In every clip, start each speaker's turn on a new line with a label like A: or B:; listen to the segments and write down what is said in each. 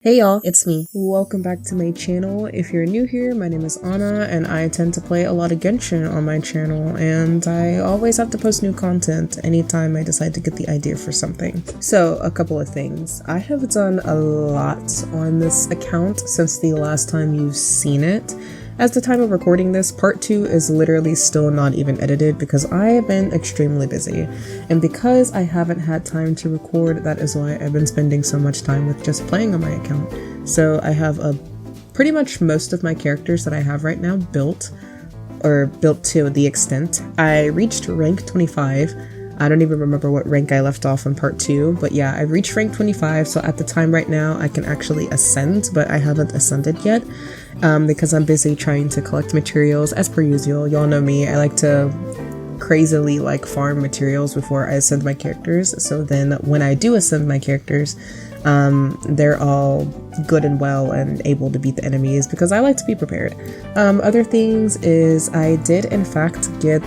A: Hey y'all, it's me. Welcome back to my channel. If you're new here, my name is Anna and I tend to play a lot of Genshin on my channel, and I always have to post new content anytime I decide to get the idea for something. So a couple of things. I have done a lot on this account since the last time you've seen it. At the time of recording this, part 2 is literally still not even edited because I have been extremely busy. And because I haven't had time to record, that is why I've been spending so much time with just playing on my account. So I have pretty much most of my characters that I have right now built, or built to the extent. I reached rank 25. I don't even remember what rank I left off in part 2, but yeah, I reached rank 25, so at the time right now I can actually ascend, but I haven't ascended yet because I'm busy trying to collect materials as per usual. Y'all know me, I like to crazily farm materials before I ascend my characters, so then when I do ascend my characters, they're all good and well and able to beat the enemies because I like to be prepared. Other things is I did in fact get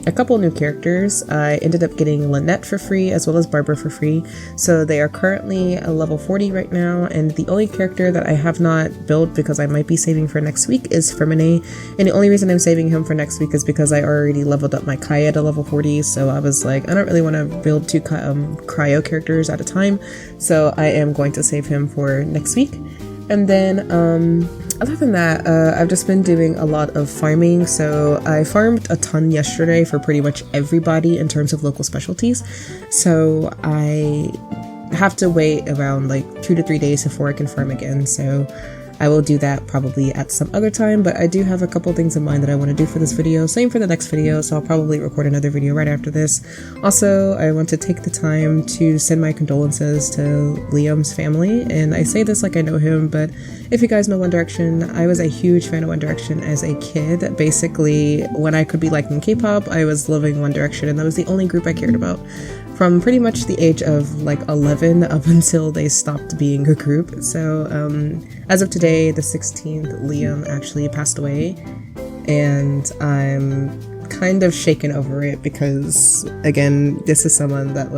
A: a couple new characters. I ended up getting Lynette for free as well as Barbara for free, so they are currently a level 40 right now, and the only character that I have not built because I might be saving for next week is Femine, and the only reason I'm saving him for next week is because I already leveled up my Kaya to level 40, so I was like, I don't really want to build two cryo characters at a time, so I am going to save him for next week. And then other than that, I've just been doing a lot of farming. So I farmed a ton yesterday for pretty much everybody in terms of local specialties. So I have to wait around 2 to 3 days before I can farm again. So I will do that probably at some other time, but I do have a couple things in mind that I want to do for this video. Same for the next video, so I'll probably record another video right after this. Also, I want to take the time to send my condolences to Liam's family, and I say this like I know him, but if you guys know One Direction, I was a huge fan of One Direction as a kid. Basically, when I could be liking K-pop, I was loving One Direction, and that was the only group I cared about. From pretty much the age of 11 up until they stopped being a group. So as of today, the 16th, Liam actually passed away, and I'm kind of shaken over it because, again, this is someone that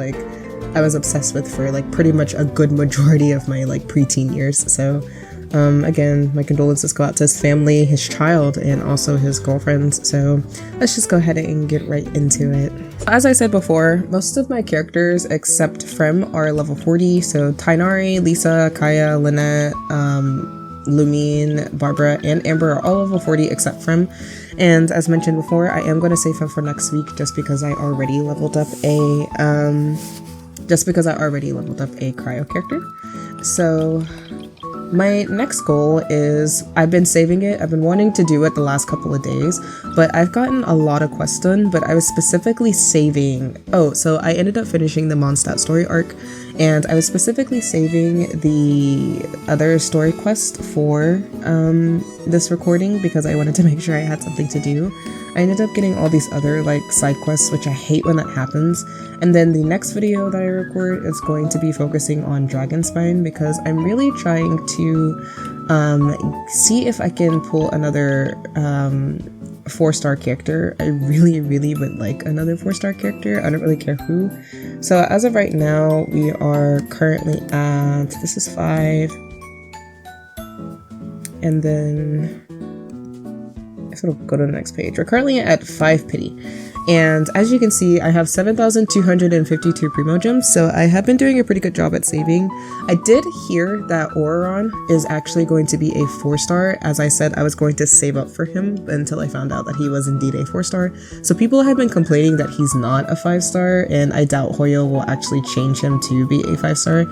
A: I was obsessed with for pretty much a good majority of my preteen years. So again, my condolences go out to his family, his child, and also his girlfriends. So let's just go ahead and get right into it. As I said before, most of my characters except Frem are level 40. So Tainari, Lisa, Kaya, Lynette, Lumine, Barbara, and Amber are all level 40 except Frem. And as mentioned before, I am going to save him for next week just because I already leveled up a cryo character. So my next goal is, I've been saving it, I've been wanting to do it the last couple of days, but I've gotten a lot of quests done, but I was specifically saving, so I ended up finishing the Mondstadt story arc, and I was specifically saving the other story quest for this recording because I wanted to make sure I had something to do. I ended up getting all these other side quests, which I hate when that happens. And then the next video that I record is going to be focusing on Dragonspine because I'm really trying to see if I can pull another 4-star character. I really would like another 4-star character. I don't really care who. So as of right now, we are currently at, this is 5. And then it'll go to the next page. We're currently at 5 pity, and as you can see, I have 7,252 primo gems, so I have been doing a pretty good job at saving. I did hear that Auron is actually going to be a 4-star. As I said, I was going to save up for him until I found out that he was indeed a 4-star. So people have been complaining that he's not a 5-star, and I doubt Hoyo will actually change him to be a 5-star.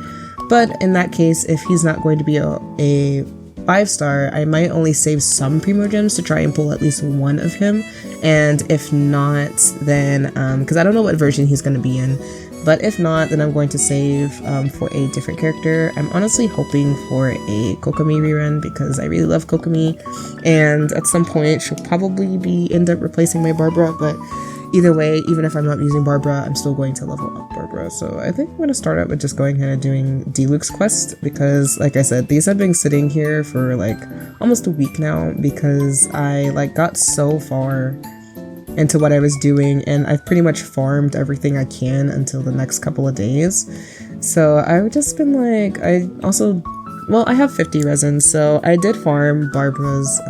A: But in that case, if he's not going to be a 5-star, I might only save some primo gems to try and pull at least one of him, and if not, then because I don't know what version he's going to be in, but if not, then I'm going to save for a different character. I'm honestly hoping for a Kokomi rerun because I really love Kokomi, and at some point she'll probably end up replacing my Barbara, but either way, even if I'm not using Barbara, I'm still going to level up Barbara. So I think I'm going to start out with just going ahead and doing Deluxe quest because, like I said, these have been sitting here for almost a week now because I got so far into what I was doing, and I've pretty much farmed everything I can until the next couple of days. So I've just been like, I have 50 resin, so I did farm Barbara's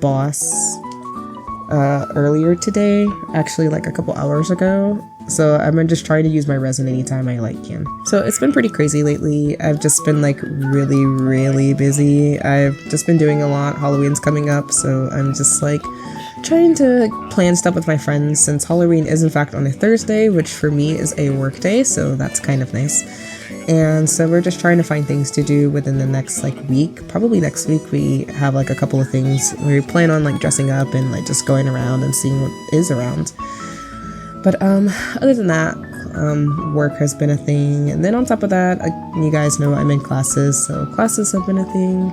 A: boss earlier today, actually like a couple hours ago. So I'm just trying to use my resin anytime I can. So it's been pretty crazy lately. I've just been like really busy. I've just been doing a lot. Halloween's coming up, so I'm just like trying to plan stuff with my friends since Halloween is in fact on a Thursday, which for me is a work day, so that's kind of nice. And so we're just trying to find things to do within the next like week. Probably next week we have like a couple of things we plan on like dressing up and like just going around and seeing what is around. But other than that, work has been a thing. And then on top of that, you guys know I'm in classes, so classes have been a thing.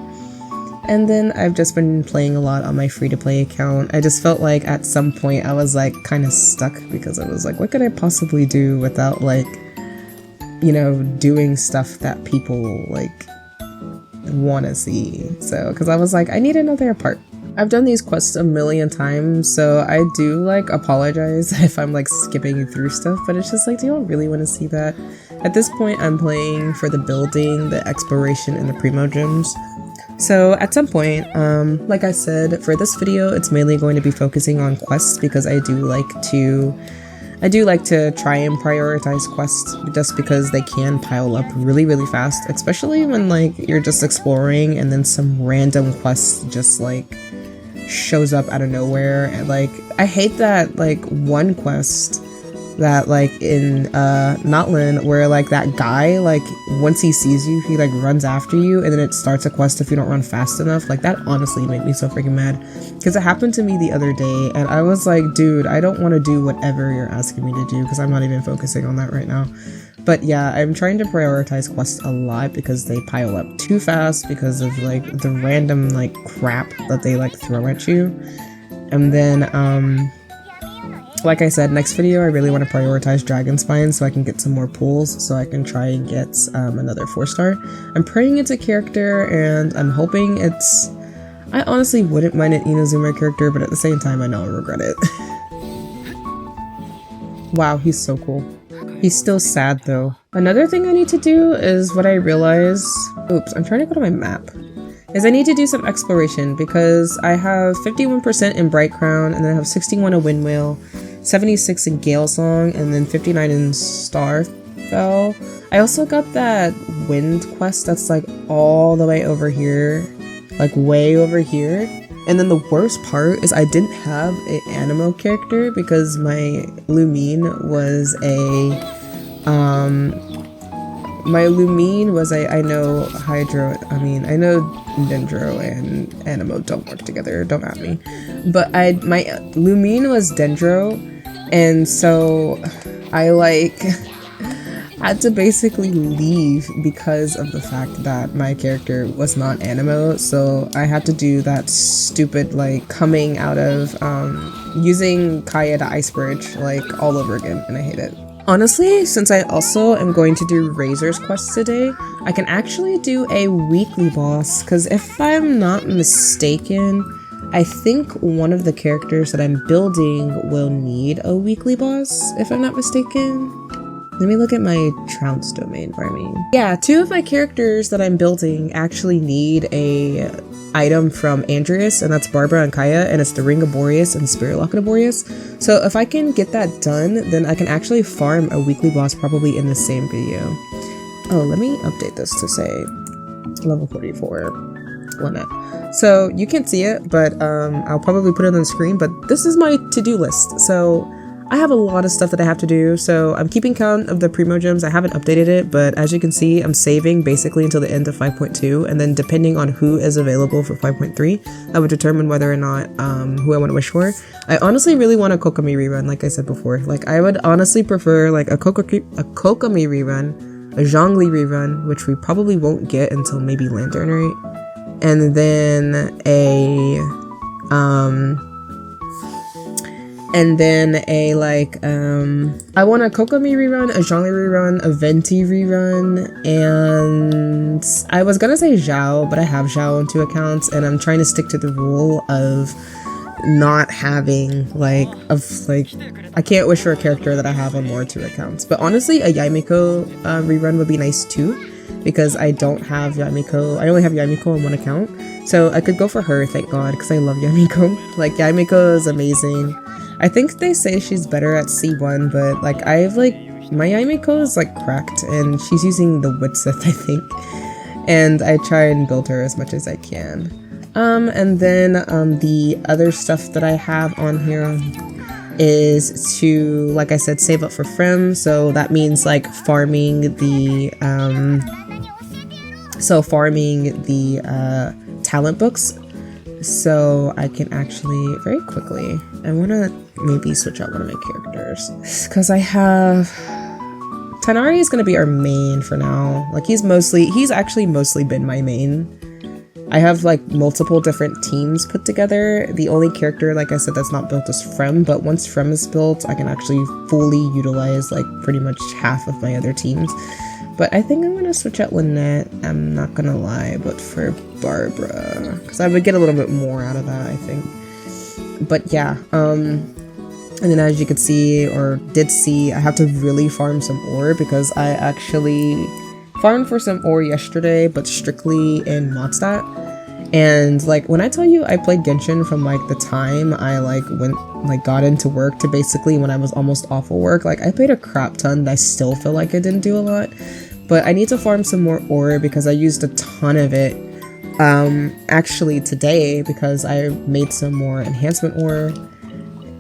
A: And then I've just been playing a lot on my free-to-play account. I just felt like at some point I was like kind of stuck because I was like, what could I possibly do without like, you know, doing stuff that people like want to see. So, because I was like, I need another part. I've done these quests a million times, so I do like apologize if I'm like skipping through stuff, but it's just like, do you all really want to see that? At this point, I'm playing for the building, the exploration, and the primo gems. So at some point, like I said, for this video, it's mainly going to be focusing on quests because I do like to try and prioritize quests just because they can pile up really fast, especially when like you're just exploring and then some random quest just like shows up out of nowhere. And like I hate that like one quest that like in Notlin where like that guy like once he sees you he like runs after you and then it starts a quest if you don't run fast enough. Like that honestly made me so freaking mad because it happened to me the other day and I was like, dude, I don't want to do whatever you're asking me to do because I'm not even focusing on that right now. But yeah, I'm trying to prioritize quests a lot because they pile up too fast because of like the random like crap that they like throw at you. And then like I said, next video I really want to prioritize Dragon Spine so I can get some more pulls so I can try and get another 4-star. I'm praying it's a character and I'm hoping it's... I honestly wouldn't mind an Inazuma character, but at the same time I know I regret it. Wow, he's so cool. He's still sad though. Another thing I need to do is what I realize... Oops, I'm trying to go to my map. Is I need to do some exploration because I have 51% in Bright Crown and then I have 61 in Windwhale, 76 in Gale Song, and then 59 in Starfell. I also got that wind quest that's like all the way over here, like way over here. And then the worst part is I didn't have an Animo character because my Lumine was I know Dendro and Animo don't work together, don't at me. But my Lumine was Dendro, and so I like had to basically leave because of the fact that my character was not Animo, so I had to do that stupid like coming out of using Kaya to Ice Bridge like all over again, and I hate it. Honestly, since I also am going to do Razor's quest today, I can actually do a weekly boss, because if I'm not mistaken, I think one of the characters that I'm building will need a weekly boss, if I'm not mistaken. Let me look at my Trounce domain for me. Yeah, 2 of my characters that I'm building actually need a item from Andreas, and that's Barbara and Kaya, and it's the Ring of Boreas and Spirit Locket of Boreas. So if I can get that done, then I can actually farm a weekly boss probably in the same video. Oh, let me update this to say level 44 limit. So you can't see it, but I'll probably put it on the screen, but this is my to-do list. So I have a lot of stuff that I have to do, so I'm keeping count of the Primo Gems. I haven't updated it, but as you can see, I'm saving basically until the end of 5.2, and then depending on who is available for 5.3, I would determine whether or not who I want to wish for. I honestly really want a Kokomi rerun, like I said before. Like, I would honestly prefer like a Kokomi rerun, a Zhongli rerun, which we probably won't get until maybe Lantern, right? And then I want a Kokomi rerun, a Zhongli rerun, a Venti rerun, and I was gonna say Zhao, but I have Zhao on 2 accounts, and I'm trying to stick to the rule of not having like I can't wish for a character that I have on more 2 accounts. But honestly, a Yaimiko rerun would be nice too, because I don't have Yaimiko. I only have Yaimiko on 1 account, so I could go for her, thank god, because I love Yaimiko. Like, Yaimiko is amazing. I think they say she's better at C1, but like my Yaimiko is like cracked and she's using the Witsith, I think, and I try and build her as much as I can. And then the other stuff that I have on here is to, like I said, save up for Frem. So that means like farming the talent books, so I can actually very quickly, I want to maybe switch out one of my characters, because I have Tanari is going to be our main for now. Like, he's actually mostly been my main. I have like multiple different teams put together. The only character, like I said, that's not built is Frem, but once Frem is built, I can actually fully utilize like pretty much half of my other teams. But I think I'm gonna switch out Lynette, I'm not gonna lie, but for Barbara, because I would get a little bit more out of that, I think. But yeah, and then as you could see, or did see, I have to really farm some ore, because I actually farmed for some ore yesterday, but strictly in Mondstadt. And like, when I tell you I played Genshin from like the time I got into work to basically when I was almost off of work, like I played a crap ton, and I still feel like I didn't do a lot. But I need to farm some more ore, because I used a ton of it actually today, because I made some more enhancement ore.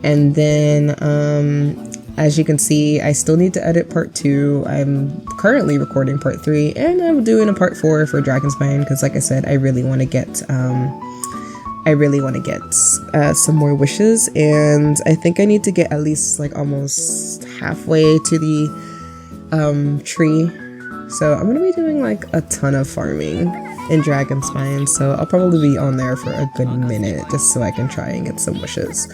A: And then as you can see, I still need to edit part 2. I'm currently recording part 3, and I'm doing a part 4 for Dragonspine, because like I said, I really want to get some more wishes, and I think I need to get at least like almost halfway to the tree. So I'm gonna be doing like a ton of farming in Dragonspine, so I'll probably be on there for a good minute just so I can try and get some wishes,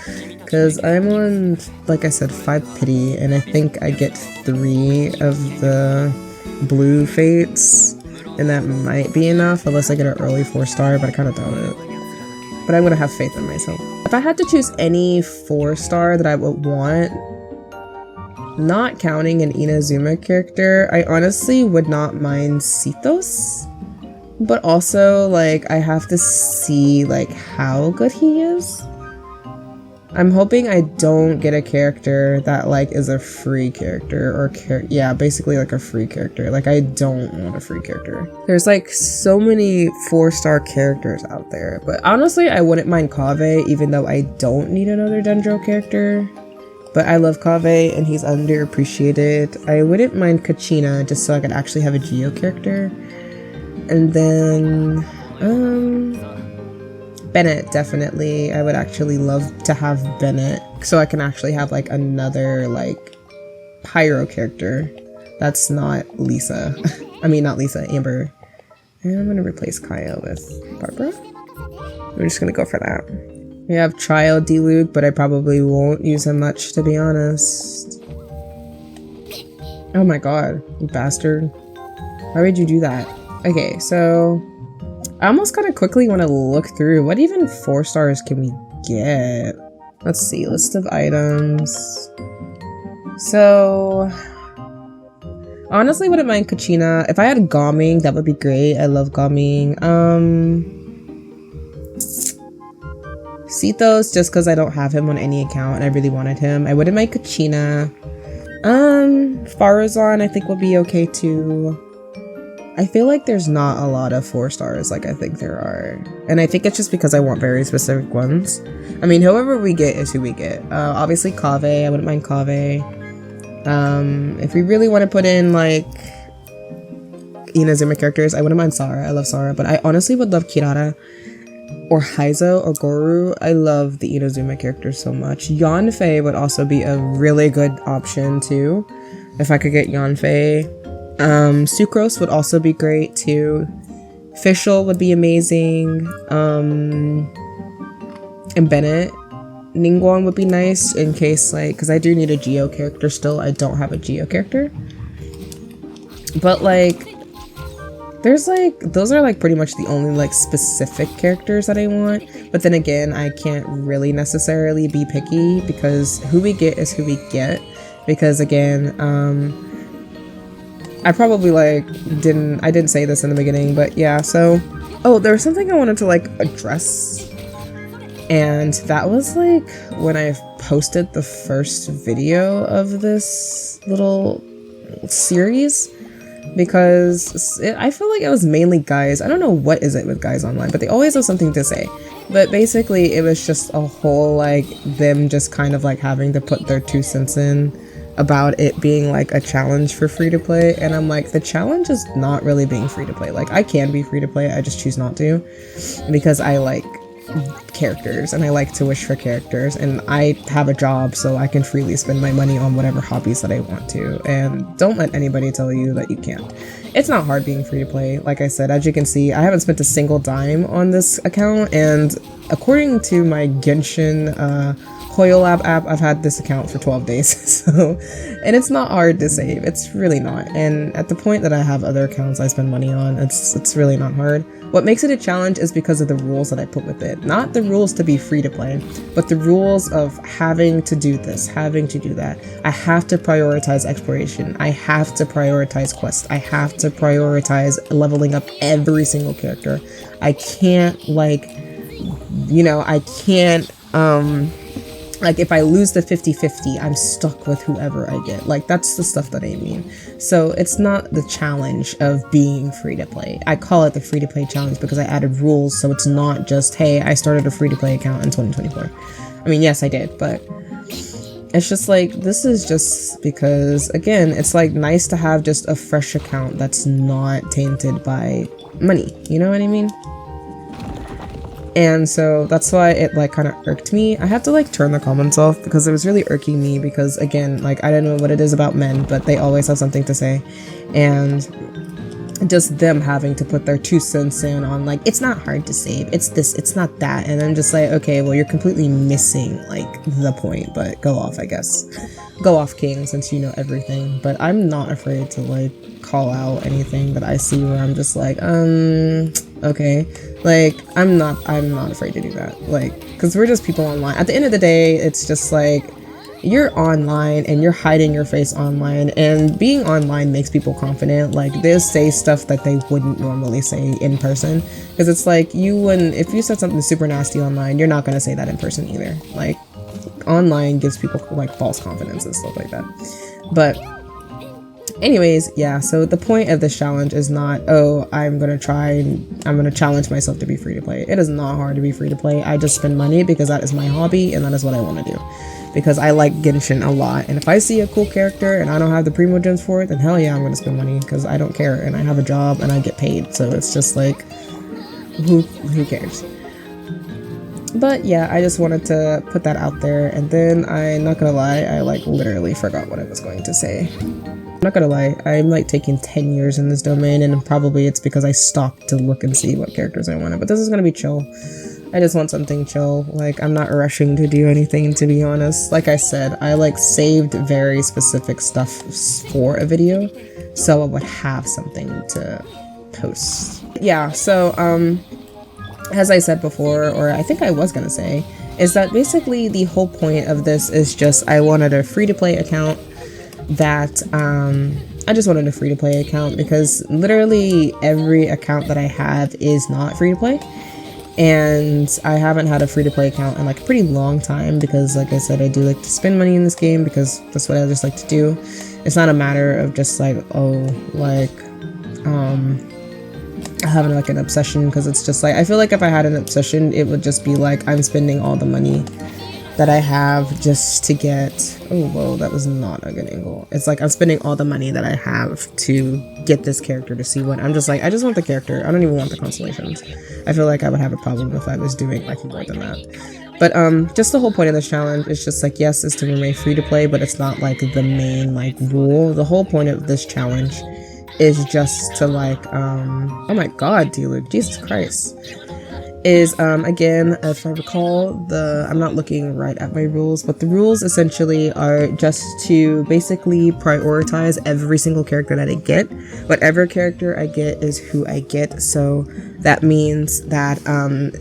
A: because I'm on, like I said, 5 pity, and I think I get 3 of the blue fates, and that might be enough unless I get an early 4-star, but I kind of doubt it. But I'm gonna have faith in myself. If I had to choose any 4-star that I would want, not counting an Inazuma character, I honestly would not mind Sithos. But also, like, I have to see, like, how good he is. I'm hoping I don't get a character that, like, is a free character, or yeah, basically, like, a free character. Like, I don't want a free character. There's, like, so many 4-star characters out there. But honestly, I wouldn't mind Kaveh, even though I don't need another Dendro character. But I love Kaveh, and he's underappreciated. I wouldn't mind Kachina, just so I could actually have a Geo character. And then, Bennett, definitely. I would actually love to have Bennett, so I can actually have, like, another, like, Pyro character that's not Lisa. I mean, not Lisa, Amber. And I'm gonna replace Kaya with Barbara. We're just gonna go for that. We have Trial D-Luke, but I probably won't use him much, to be honest. Oh my god, you bastard. Why would you do that? Okay, so I almost kind of quickly want to look through what even 4-stars can we get. Let's see, list of items. So honestly, wouldn't mind Kachina. If I had Gaming, that would be great. I love Gaming. Sithos, just because I don't have him on any account and I really wanted him. I wouldn't mind Kachina. Farazan I think would be okay too. I feel like there's not a lot of 4-stars like I think there are. And I think it's just because I want very specific ones. I mean, whoever we get is who we get. Obviously Kaveh, I wouldn't mind Kaveh. If we really want to put in like Inazuma characters, I wouldn't mind Sara. I love Sara, but I honestly would love Kirara or Heizo or Goru. I love the Inazuma characters so much. Yanfei would also be a really good option too, if I could get Yanfei. Sucrose would also be great too. Fischl would be amazing. And Bennett. Ningguang would be nice in case, like, because I do need a Geo character still. I don't have a Geo character. But like, There's like, those are like pretty much the only like specific characters that I want, but then again, I can't really necessarily be picky because who we get is who we get, because again, I probably like I didn't say this in the beginning, but yeah, so, oh, there was something I wanted to like address, and that was like when I posted the first video of this little series, because I feel like it was mainly guys. I don't know what is it with guys online, but they always have something to say. But basically it was just a whole like them just kind of like having to put their 2 cents in about it being like a challenge for free to play, and I'm like, the challenge is not really being free to play. Like, I can be free to play, I just choose not to, because I like characters and I like to wish for characters, and I have a job so I can freely spend my money on whatever hobbies that I want to, and don't let anybody tell you that you can't. It's not hard being free to play. Like I said, as you can see, I haven't spent a single dime on this account, and according to my Genshin Hoyolab app, I've had this account for 12 days, so, and it's not hard to save, it's really not, and at the point that I have other accounts I spend money on, it's really not hard. What makes it a challenge is because of the rules that I put with it. Not the rules to be free to play, but the rules of having to do this, having to do that. I have to prioritize exploration. I have to prioritize quests. I have to prioritize leveling up every single character. I can't like, you know, I can't, like if I lose the 50-50, I'm stuck with whoever I get. Like, that's the stuff that I mean. So it's not the challenge of being free to play. I call it the free to play challenge because I added rules, so it's not just, hey, I started a free to play account in 2024. I mean, yes, I did, but it's just like, this is just because, again, it's like nice to have just a fresh account that's not tainted by money. You know what I mean? And so that's why it like kind of irked me. I have to like turn the comments off because it was really irking me because, again, like, I don't know what it is about men, but they always have something to say, and just them having to put their 2 cents in on like, it's not hard to save, it's this, it's not that, and I'm just like, okay, well, you're completely missing like the point, but go off, I guess. Go off, king, since you know everything. But I'm not afraid to like call out anything that I see where I'm just like, okay, like, I'm not afraid to do that, like, because we're just people online. At the end of the day, it's just like, you're online and you're hiding your face online, and being online makes people confident. Like, they'll say stuff that they wouldn't normally say in person, because it's like, you wouldn't, if you said something super nasty online, you're not going to say that in person either. Like, online gives people like false confidence and stuff like that. But anyways, yeah, so the point of this challenge is not, oh, I'm gonna challenge myself to be free to play. It is not hard to be free to play. I just spend money because that is my hobby and that is what I want to do, because I like Genshin a lot, and if I see a cool character and I don't have the primo gems for it, then hell yeah, I'm gonna spend money, because I don't care and I have a job and I get paid, so it's just like, who cares? But yeah, I just wanted to put that out there, and then I'm not gonna lie, I like literally forgot what I was going to say. I'm not gonna lie, I'm like taking 10 years in this domain, and probably it's because I stopped to look and see what characters I wanted, but this is gonna be chill. I just want something chill. Like, I'm not rushing to do anything, to be honest. Like I said, I like saved very specific stuff for a video, so I would have something to post. Yeah, so as I said before, or I think I was gonna say, is that basically the whole point of this is just, I wanted a free-to-play account that, I just wanted a free-to-play account because literally every account that I have is not free-to-play, and I haven't had a free-to-play account in like a pretty long time because, like I said, I do like to spend money in this game because that's what I just like to do. It's not a matter of just like, oh, like, having like an obsession, because it's just like, I feel like if I had an obsession, it would just be like, I'm spending all the money that I have just to get, oh whoa, that was not a good angle. It's like, I'm spending all the money that I have to get this character to see what, I'm just like, I just want the character, I don't even want the constellations. I feel like I would have a problem if I was doing like more than that. But just the whole point of this challenge is just like, yes, it's to remain free to play, but it's not like the main like rule. The whole point of this challenge is just to like, oh my god, D-Luke, Jesus Christ, is again, if I recall, I'm not looking right at my rules, but the rules essentially are just to basically prioritize every single character that I get. Whatever character I get is who I get. So that means that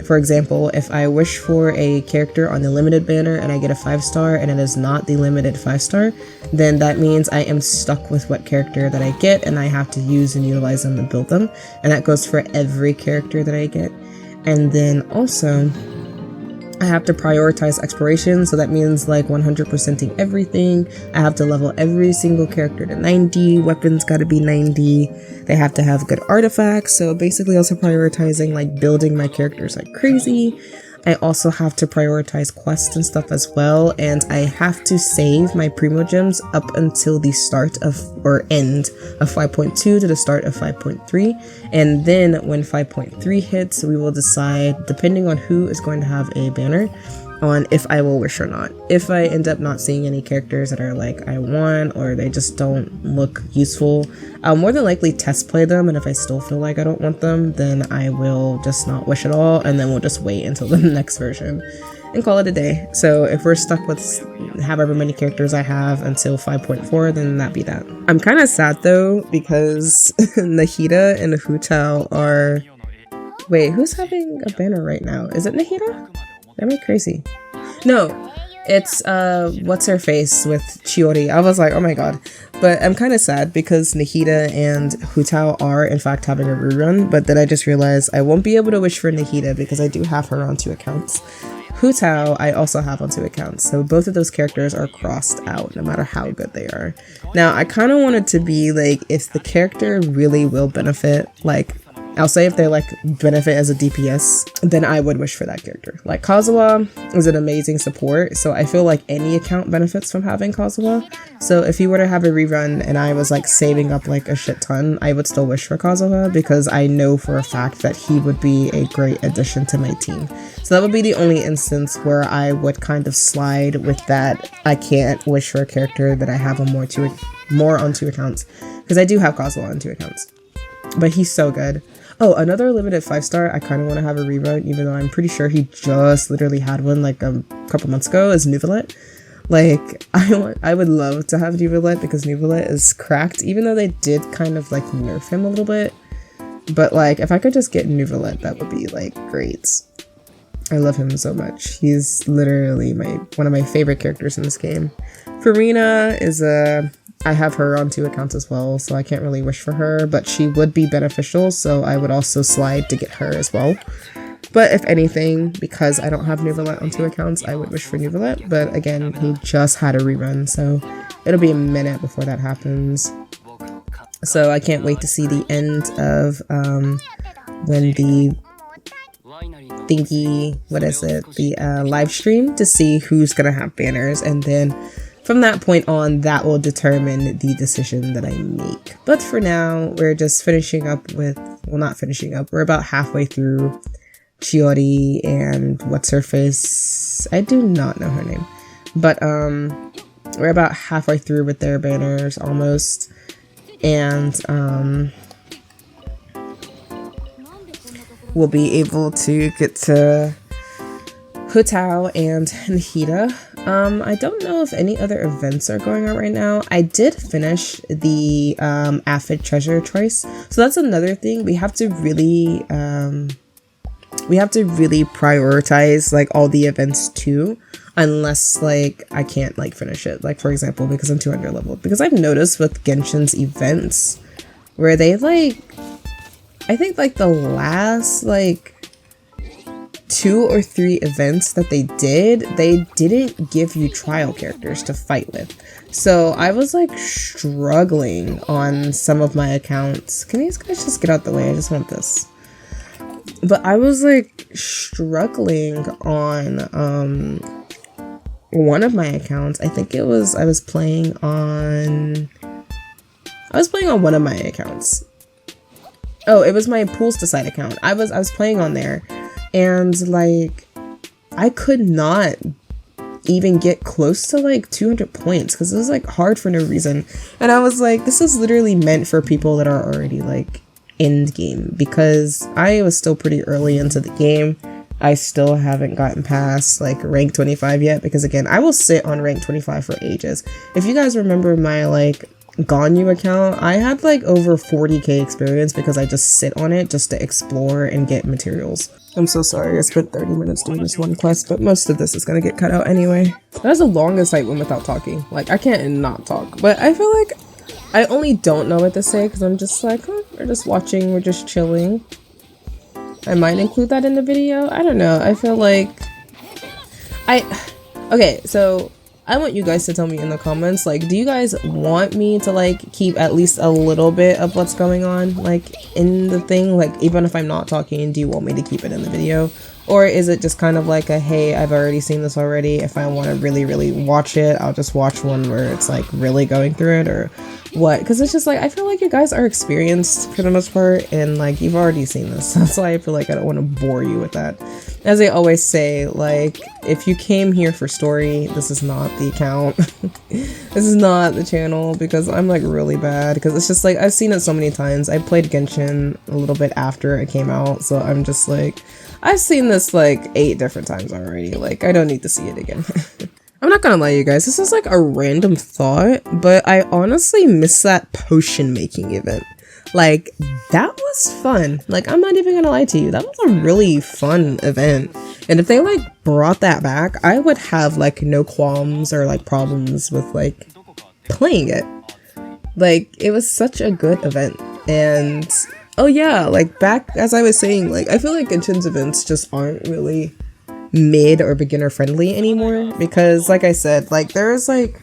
A: for example, if I wish for a character on the limited banner and I get a 5-star and it is not the limited 5-star, then that means I am stuck with what character that I get and I have to use and utilize them and build them, and that goes for every character that I get. And then also, I have to prioritize exploration, so that means like 100%ing everything. I have to level every single character to 90, weapons gotta be 90, they have to have good artifacts, so basically also prioritizing like building my characters like crazy. I also have to prioritize quests and stuff as well, and I have to save my primo gems up until the start of, or end of 5.2 to the start of 5.3, and then when 5.3 hits, we will decide, depending on who is going to have a banner, on if I will wish or not. If I end up not seeing any characters that are like I want, or they just don't look useful, I'll more than likely test play them, and if I still feel like I don't want them, then I will just not wish at all, and then we'll just wait until the next version and call it a day. So if we're stuck with however many characters I have until 5.4, then that be that. I'm kind of sad though, because Nahida and Hu Tao are... Wait, who's having a banner right now? Is it Nahida? Am I crazy? No, it's what's her face with Chiori. I was like, oh my god. But I'm kind of sad because Nahida and Hu Tao are in fact having a rerun, but then I just realized I won't be able to wish for Nahida because I do have her on 2 accounts. Hu Tao I also have on 2 accounts, so both of those characters are crossed out no matter how good they are. Now I kind of want it to be like, if the character really will benefit, like I'll say if they like benefit as a DPS, then I would wish for that character. Like Kazuha is an amazing support, so I feel like any account benefits from having Kazuha. So if he were to have a rerun and I was like saving up like a shit ton, I would still wish for Kazuha because I know for a fact that he would be a great addition to my team. So that would be the only instance where I would kind of slide with that. I can't wish for a character that I have on more on 2 accounts, because I do have Kazuha on 2 accounts, but he's so good. Oh, another limited 5-star I kind of want to have a rerun, even though I'm pretty sure he just literally had one like a couple months ago, is Nuvalet. Like, I would love to have Nuvalet because Nuvalet is cracked, even though they did kind of like nerf him a little bit. But like, if I could just get Nuvalet, that would be like great. I love him so much. He's literally one of my favorite characters in this game. Farina is I have her on 2 accounts as well, so I can't really wish for her, but she would be beneficial, so I would also slide to get her as well. But if anything, because I don't have Nuvalet on 2 accounts, I would wish for Nuvalet, but again, he just had a rerun, so it'll be a minute before that happens. So I can't wait to see the end of when the thingy, what is it, the live stream, to see who's gonna have banners, and then from that point on, that will determine the decision that I make. But for now, we're just finishing up with, well, not finishing up, we're about halfway through Chiori and what's her face, I do not know her name, but we're about halfway through with their banners almost, and we'll be able to get to Hu Tao and Nahida. I don't know if any other events are going on right now. I did finish the Aphid treasure choice, so that's another thing. We have to really prioritize like all the events too, unless like I can't like finish it, like for example because I'm too under leveled. Because I've noticed with Genshin's events where they like, I think like the last like 2 or 3 events that they didn't give you trial characters to fight with. So I was like struggling on some of my accounts. Can these guys just get out the way? I just want this. But I was like struggling on one of my accounts. I think it was, I was playing on one of my accounts. Oh, it was my Pools to Side account. I was playing on there. And like, I could not even get close to like 200 points because it was like hard for no reason. And I was like, this is literally meant for people that are already like end game, because I was still pretty early into the game I still haven't gotten past like rank 25 yet, because again, I will sit on rank 25 for ages. If you guys remember my like Ganyu account, I had like over 40k experience because I just sit on it just to explore and get materials. I'm so sorry, I spent 30 minutes doing this one quest, but most of this is gonna get cut out anyway. That's the longest I went without talking. Like, I can't not talk, but I feel like I only don't know what to say because I'm just like, oh, we're just watching, we're just chilling. I might include that in the video. I don't know. I feel like okay, so I want you guys to tell me in the comments, like, do you guys want me to like keep at least a little bit of what's going on like in the thing, like even if I'm not talking? Do you want me to keep it in the video? Or is it just kind of like a, hey, I've already seen this already, if I want to really watch it, I'll just watch one where it's like really going through it, or what? Because it's just like, I feel like you guys are experienced for the most part, and like you've already seen this. That's why I feel like I don't want to bore you with that. As I always say, like, if you came here for story, this is not the account. This is not the channel, because I'm like really bad, because it's just like, I've seen it so many times. I played Genshin a little bit after it came out, so I'm just like, I've seen this like 8 different times already. Like, I don't need to see it again. I'm not gonna lie, you guys, this is like a random thought, but I honestly miss that potion making event. Like, that was fun. Like, I'm not even gonna lie to you, that was a really fun event. And if they like brought that back, I would have like no qualms or like problems with like playing it. Like, it was such a good event. And oh yeah, like back as I was saying, like I feel like Genshin's events just aren't really mid or beginner friendly anymore, because like I said, like there's like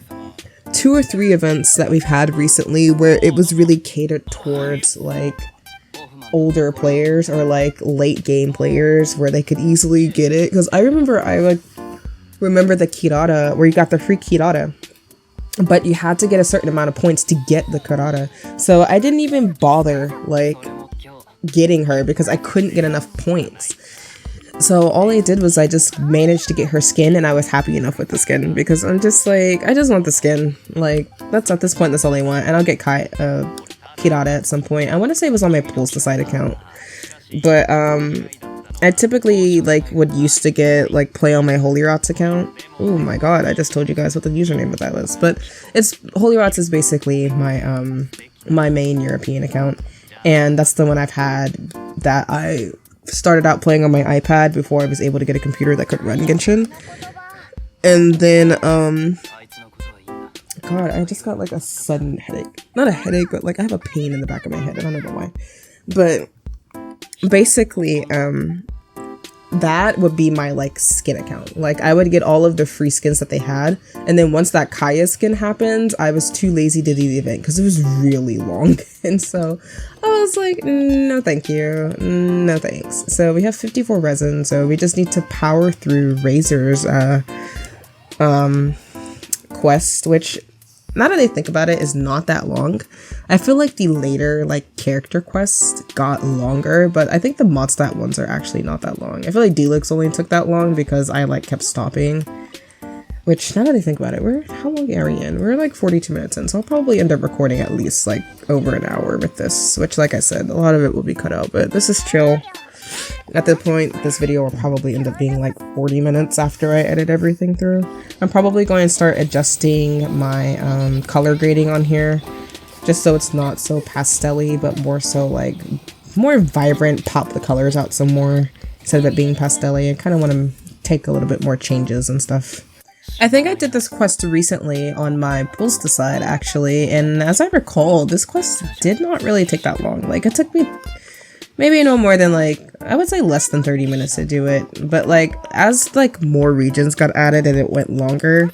A: 2 or 3 events that we've had recently where it was really catered towards like older players or like late game players where they could easily get it. Because I remember the Kirara, where you got the free Kirara, but you had to get a certain amount of points to get the Kirara. So I didn't even bother like getting her because I couldn't get enough points. So all I did was I just managed to get her skin, and I was happy enough with the skin, because I'm just like, I just want the skin. Like, that's at this point, that's all I want. And I'll get Kirara at some point. I want to say it was on my mondstadt account, but I typically like would used to get like play on my Holy Rots account. Oh my god, I just told you guys what the username of that was. But it's Holy Rots is basically my my main European account, and that's the one I've had that I started out playing on my iPad before I was able to get a computer that could run Genshin. And then god, I just got like a sudden headache. Not a headache, but like I have a pain in the back of my head. I don't know why. But basically that would be my like skin account. Like, I would get all of the free skins that they had, and then once that Kaya skin happened, I was too lazy to do the event because it was really long. And so I was like, no thank you, no thanks. So we have 54 resin, so we just need to power through Razor's quest, which, now that I think about it, is not that long. I feel like the later like character quests got longer, but I think the mondstadt ones are actually not that long. I feel like Deluxe only took that long because I like kept stopping. Which, now that I think about it, how long are we in? We're like 42 minutes in, so I'll probably end up recording at least like over an hour with this, which, like I said, a lot of it will be cut out, but this is chill. At the point, this video will probably end up being like 40 minutes after I edit everything through. I'm probably going to start adjusting my color grading on here, just so it's not so pastel-y, but more so like more vibrant, pop the colors out some more instead of it being pastel-y. I kind of want to take a little bit more changes and stuff. I think I did this quest recently on my mondstadt actually, and as I recall, this quest did not really take that long. Like, it took me maybe no more than like, I would say less than 30 minutes to do it, but like as like more regions got added and it went longer,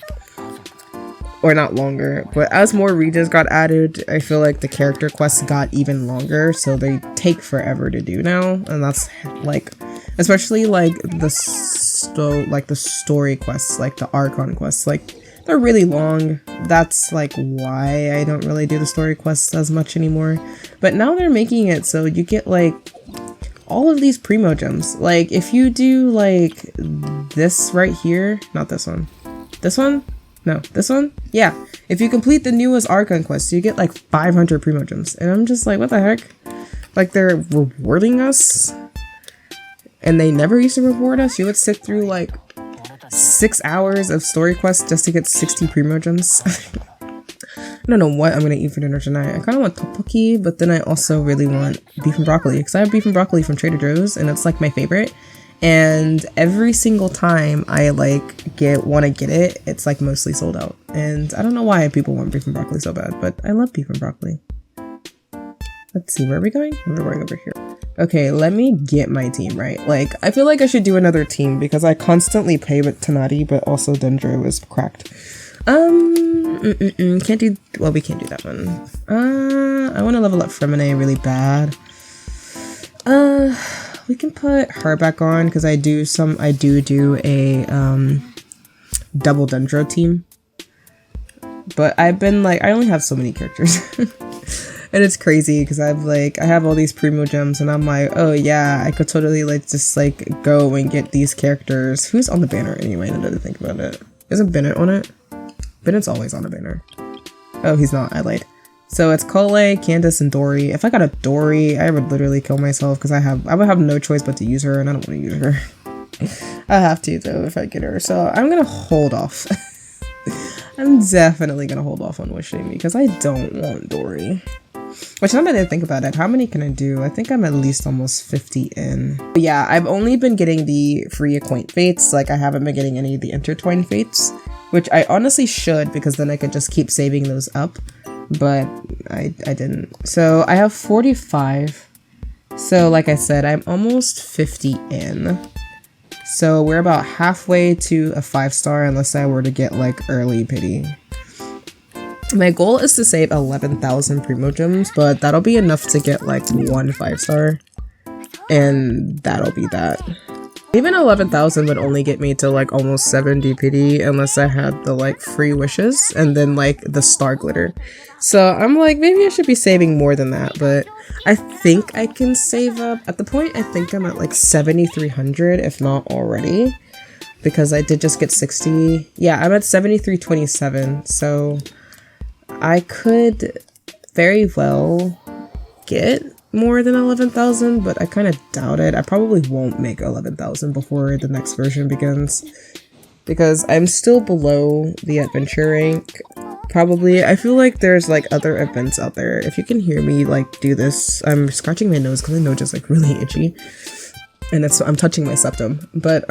A: or not longer, but as more regions got added, I feel like the character quests got even longer, so they take forever to do now. And that's like, especially like the story quests, like the Archon quests, like they're really long. That's like why I don't really do the story quests as much anymore. But now they're making it so you get like all of these primo gems. Like, if you do like this right here, not this one, this one, no, this one, yeah, if you complete the newest Archon quest, you get like 500 primo gems. And I'm just like, what the heck? Like, they're rewarding us. and they never used to reward us. You would sit through like 6 hours of story quests just to get 60 primogems. I don't know what I'm gonna eat for dinner tonight. I kind of want tteokbokki, but then I also really want beef and broccoli because I have beef and broccoli from Trader Joe's and it's like my favorite. And every single time I like want to get it, it's like mostly sold out. And I don't know why people want beef and broccoli so bad, but I love beef and broccoli. Let's see, where are we going? We're going over here. Okay, let me get my team right. Like, I feel like I should do another team because I constantly play with Tanati, but also Dendro is cracked. Can't do, well, we can't do that one. I want to level up Fremine really bad. We can put her back on because I do a double Dendro team. But I've been like, I only have so many characters. And it's crazy because I have all these primogems and I'm like, oh yeah, I could totally like just like go and get these characters. Who's on the banner anyway? Now that I think about it. Isn't Bennett on it? Bennett's always on a banner. Oh, he's not. I lied. So it's Cole, Candace, and Dory. If I got a Dory, I would literally kill myself because I would have no choice but to use her and I don't want to use her. I have to though if I get her. So I'm gonna hold off. I'm definitely gonna hold off on wishing because I don't want Dory. Which, now that I think about it, how many can I do? I think I'm at least almost 50 in. But yeah, I've only been getting the free acquaint fates. Like, I haven't been getting any of the intertwined fates, which I honestly should because then I could just keep saving those up. But I didn't. So I have 45. So like I said, I'm almost 50 in. So we're about halfway to a 5-star unless I were to get like early pity. My goal is to save 11,000 primogems, but that'll be enough to get like 1 5-star, and that'll be that. Even 11,000 would only get me to like almost 70 pity unless I had the like free wishes and then like the star glitter. So I'm like, maybe I should be saving more than that, but I think I can save up. At the point, I think I'm at like 7,300, if not already, because I did just get 60. Yeah, I'm at 7,327, so I could very well get more than 11,000, but I kind of doubt it. I probably won't make 11,000 before the next version begins because I'm still below the adventure rank. Probably. I feel like there's like other events out there. If you can hear me like do this, I'm scratching my nose because my nose is like really itchy and I'm touching my septum. But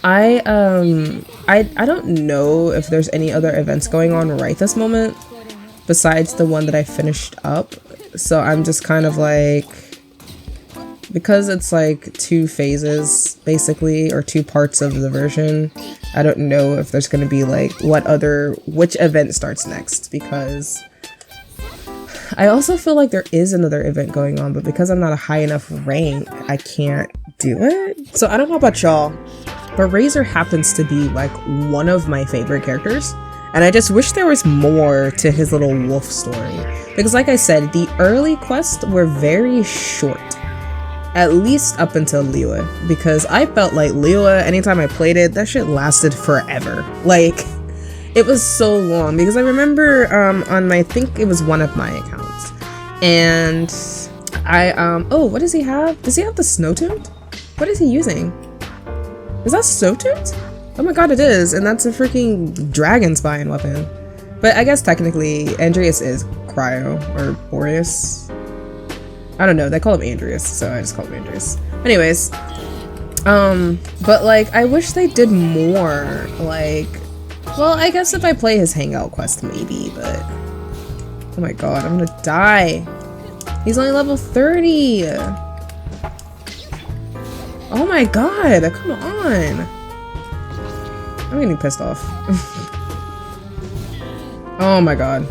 A: I don't know if there's any other events going on right this moment besides the one that I finished up. So I'm just kind of like, because it's like 2 phases basically, or 2 parts of the version, I don't know if there's going to be like which event starts next, because I also feel like there is another event going on, but because I'm not a high enough rank, I can't do it. So I don't know about y'all, but Razor happens to be like one of my favorite characters, and I just wish there was more to his little wolf story. Because like I said, the early quests were very short, at least up until Liyue, because I felt like Liyue, anytime I played it, that shit lasted forever. Like, it was so long, because I remember on my, I think it was one of my accounts, and I, oh, what does he have? Does he have the Snow Tooth? What is he using? Is that Snow Tooth? Oh my god, it is, and that's a freaking dragon spine weapon. But I guess technically Andreas is Cryo, or Boreas. I don't know, they call him Andreas, so I just call him Andreas. Anyways, but like, I wish they did more, like, well, I guess if I play his hangout quest, maybe, but oh my god, I'm gonna die. He's only level 30. Oh my god, come on. I'm getting pissed off. Oh my god.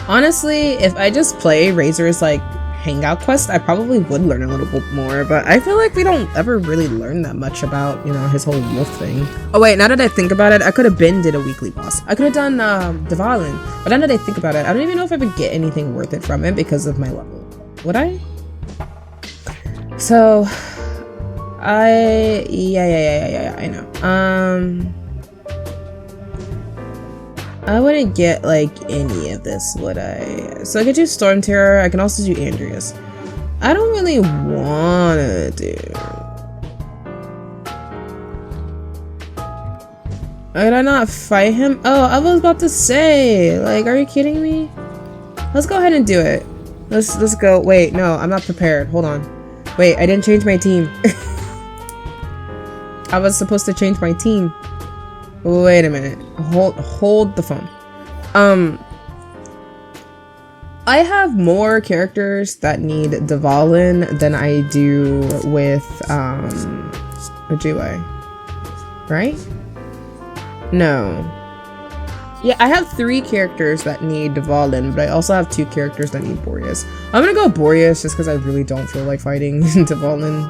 A: Honestly, if I just play Razor's like hangout quest, I probably would learn a little bit more, but I feel like we don't ever really learn that much about, you know, his whole wolf thing. Oh wait, now that I think about it, I could have did a weekly boss. I could have done Dvalin, but now that I think about it, I don't even know if I would get anything worth it from it because of my level. Would I? So yeah, I know. I wouldn't get like any of this, would I? So I could do Storm Terror. I can also do Andreas. I don't really wanna do. Did I not fight him? Oh, I was about to say, like, are you kidding me? Let's go ahead and do it. Let's go. Wait, no, I'm not prepared. Hold on. Wait, I didn't change my team. I was supposed to change my team. Wait a minute. Hold the phone. I have more characters that need Dvalin than I do with Ojue. Right? No. Yeah, I have 3 characters that need Dvalin, but I also have 2 characters that need Boreas. I'm gonna go Boreas just because I really don't feel like fighting Dvalin.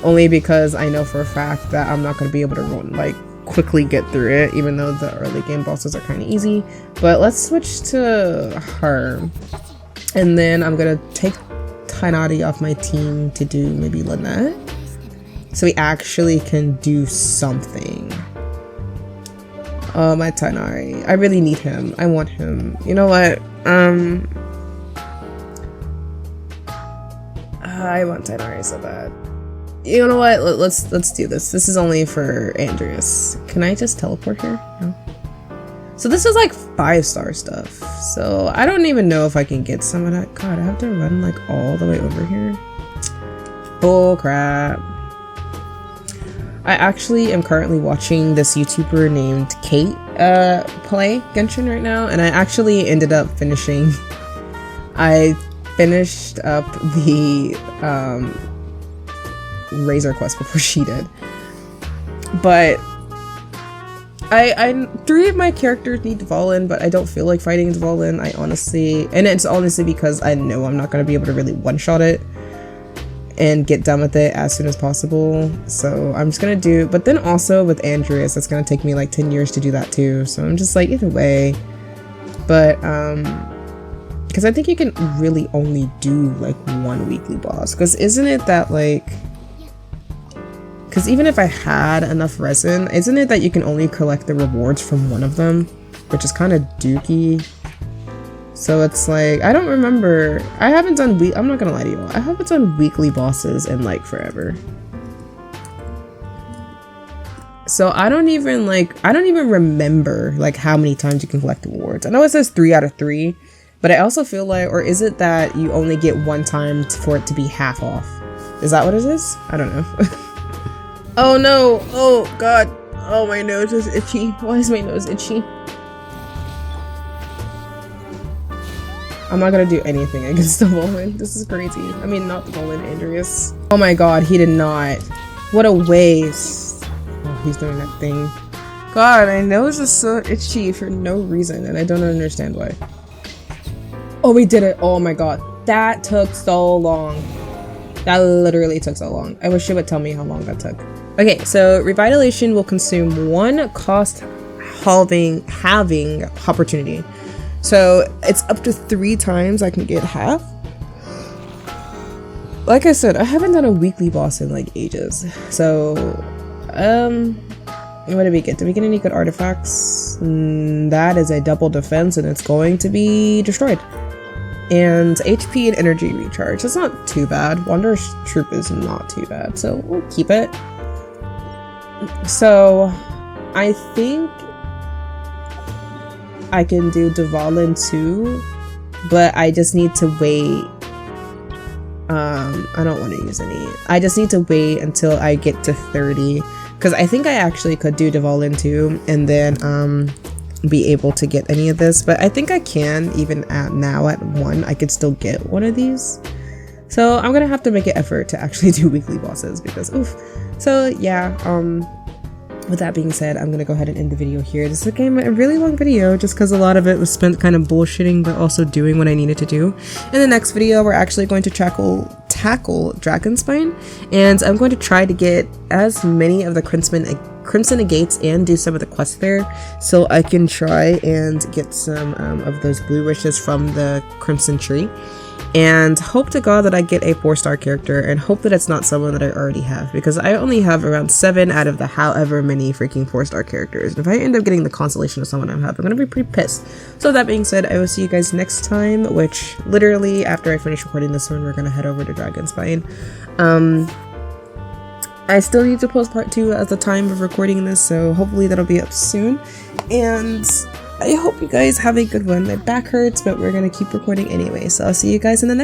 A: Only because I know for a fact that I'm not gonna be able to like quickly get through it, even though the early game bosses are kind of easy. But let's switch to her, and then I'm gonna take Tainari off my team to do maybe Lynette, so we actually can do something. Oh, my Tainari. I really need him. I want him. You know what? I want Tainari so bad. You know what? Let's do this. This is only for Andreas. Can I just teleport here? No. So this is like 5-star stuff. So I don't even know if I can get some of that. God, I have to run like all the way over here. Bull crap. I actually am currently watching this YouTuber named Kate play Genshin right now, and I actually ended up finishing. I finished up the Razor quest before she did, but I 3 of my characters need Dvalin, but I don't feel like fighting Dvalin. And it's honestly because I know I'm not gonna be able to really one-shot it and get done with it as soon as possible. So I'm just gonna do, but then also with Andreas, it's gonna take me like 10 years to do that too. So I'm just like, either way. But because I think you can really only do like 1 weekly boss. Because isn't it that like, because even if I had enough resin, isn't it that you can only collect the rewards from 1 of them, which is kind of dookie. So it's like, I don't remember. I haven't done I'm not gonna lie to you, I haven't done weekly bosses in like forever. So I don't even remember like how many times you can collect rewards. I know it says 3 out of 3, but I also feel like, or is it that you only get 1 time for it to be half off? Is that what it is? I don't know. Oh no, oh god, oh my nose is itchy. Why is my nose itchy? I'm not gonna do anything against the Volin. This is crazy. I mean, not the Volin, Andreas. Oh my god, he did not. What a waste. Oh, he's doing that thing. God, my nose is so itchy for no reason, and I don't understand why. Oh, we did it. Oh my god. That took so long. That literally took so long. I wish it would tell me how long that took. Okay, so Revitalization will consume 1 cost halving opportunity. So it's up to 3 times I can get half. Like I said, I haven't done a weekly boss in like ages. So, what did we get? Did we get any good artifacts? That is a double defense and it's going to be destroyed. And HP and energy recharge. That's not too bad. Wanderer's Troop is not too bad, so we'll keep it. So, I think I can do Dvalin too, but I just need to wait. I don't want to use any. I just need to wait until I get to 30, because I think I actually could do Dvalin too, and then be able to get any of this. But I think I can, even now at 1, I could still get one of these. So I'm gonna have to make an effort to actually do weekly bosses because oof. So yeah, with that being said, I'm gonna go ahead and end the video here. This became a really long video just because a lot of it was spent kind of bullshitting but also doing what I needed to do. In the next video, we're actually going to tackle Dragonspine, and I'm going to try to get as many of the Krinsmen Crimson Gates and do some of the quests there, so I can try and get some of those blue wishes from the Crimson Tree, and hope to God that I get a 4-star character, and hope that it's not someone that I already have, because I only have around 7 out of the however many freaking 4-star characters. And if I end up getting the constellation of someone I have, I'm gonna be pretty pissed. So that being said, I will see you guys next time, which literally after I finish recording this one, we're gonna head over to Dragonspine. I still need to post part 2 at the time of recording this, so hopefully that'll be up soon. And I hope you guys have a good one. My back hurts, but we're gonna keep recording anyway, so I'll see you guys in the next